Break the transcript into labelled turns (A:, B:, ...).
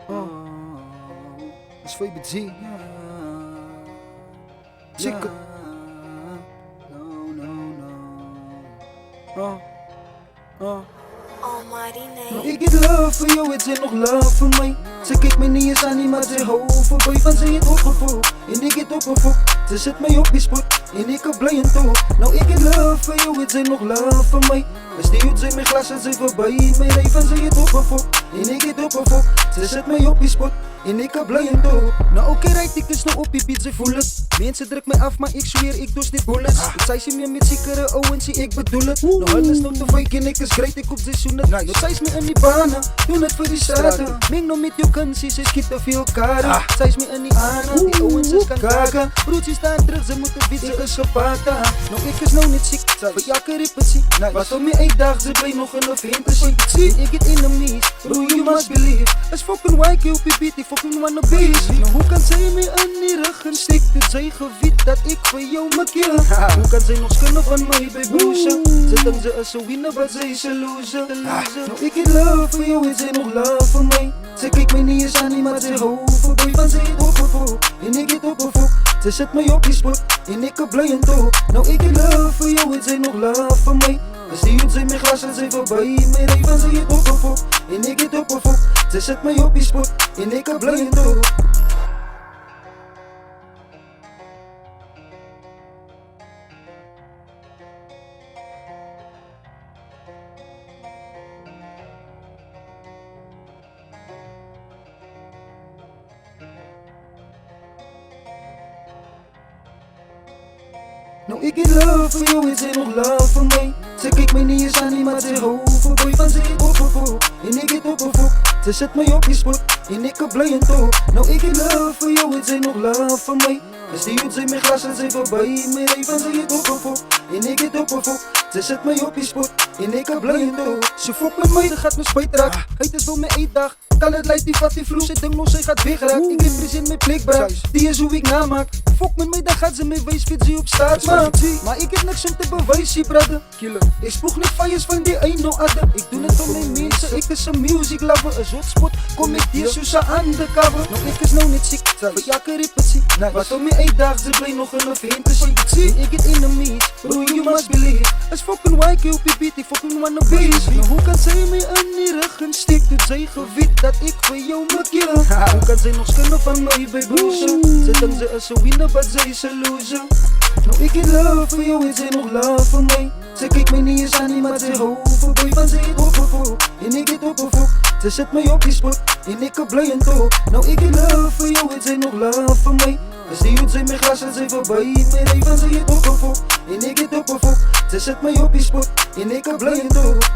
A: Dat is voor je G. Chicken.
B: Almighty name.
A: Ik get love voor jou, het zijn nog love voor mij. Ze kijkt me niet eens aan, niet maar ze houdt van boy van ze het opgevolgd. En ik get opgevolgd, ze zet mij op die spot. En ik heb blij en toch. Nou ik get love voor jou, het zijn nog love voor mij. Als die uit zijn mijn glas en ze voorbij. Mijn rij van ze het opgevolgd. En ik get opgevolgd, ze zet mij op die spot. En ik heb blij en toch. Nou oké, rijd ik eens nou op die beat, ze voel het. Mensen druk mij af, maar ik zweer, ik doe dit bullets. Ik zei ze meer met zekere owen, zie ik bedoel het. Nou alles nou te fake en ik is great, ik op seizoenen. Nou zij is me in die banen, doen het voor die straten. Meng nou met jou kansies, ze schieten veel kaden. Zij is me in die anen, die owens is kan kaken. Broertjes staan terug, ze moeten weten, is gepakt. Nou ik is nou niet ziek, voor jakke repetie. Wat om je eetdag, ze blij nog in de fantasy. Ik get enemies, bro you must believe. Is fucking white, kill beat, die fucking wanna be. Nou hoe kan zij me in die rug en stikt het zij gewiet dat ik voor jou me kill. Hoe kan zij nog skunnen van mij bij broesje? Ze denkt ze is een winner, maar zij is een loser. Nou ik get love voor jou en zij nog love voor mij. Ze kijkt mij niet eens aan, niet maar ze houdt van boy van zij het opgevolgd. En ik get opgevolgd, ze zet mij op die spot. En ik heb blij en toch. Nou ik get love voor jou en zij nog love voor mij. Als die uit zijn mijn glas en zij voorbij. Mijn rij van zij het opgevolgd. En ik get opgevolgd, ze zet mij op die spot. En ik heb blij en toch. Nou ik get love voor jou en zij nog love voor mij. Ze kijkt mij niet eens aan, niet maar ze houdt van boy van ze het opgevolgd. En ik get opgevolgd, ze zet mij op die spot. En ik heb blij en toch. Nou ik get love voor jou en zij nog love voor mij. Als die uit zijn mijn glas en zij voorbij. Mijn rij van ze het opgevolgd. En ik get opgevolgd, ze zet mij op die spot. En ik heb blij en toch. Ze fokt met mij, ze gaat me spijt raak. Het is wel mijn eetdag. Kan het lijkt die vat die vloer, zit nog zij gaat wegraak. Ik represent mijn plikbraak, die is hoe ik namaak. Fok met mij, dan gaat ze mij wijs, fit ze op staat man. Maar ik heb niks om te bewijzen, brother. Ik spoeg niet fires van die een no other. Ik doe het voor mijn mensen, ik is een music lover. Een hotspot, kom ik hier zo aan de cover. Nou ik is nou niet ziek, voor jakke repetie. Wat om je eetdag, ze blij nog in een fantasy. Ik get enemies, bro you must believe. Is fucking white, kill beat, die fucking wanna be. Nou hoe kan zij me in die rug en stikt het zij gewiet dat ik voor jou me kill. Hoe kan zij nog skunnen van mij bij broesje? Ze denkt ze is een winner, maar zij is een loser. Nou ik get love voor jou en zij nog love voor mij. Ze kijkt mij niet eens aan, niet maar ze houdt van boy van ze het opgevolgd. En ik get opgevolgd, ze zet mij op die spot. En ik heb blij en toch. Nou ik get love voor jou en zij nog love voor mij. Als die uit zijn mijn glas en zij voorbij. Mijn rij van ze het opgevolgd. En ik get opgevolgd, ze zet mij op die spot. En ik heb blij en toch.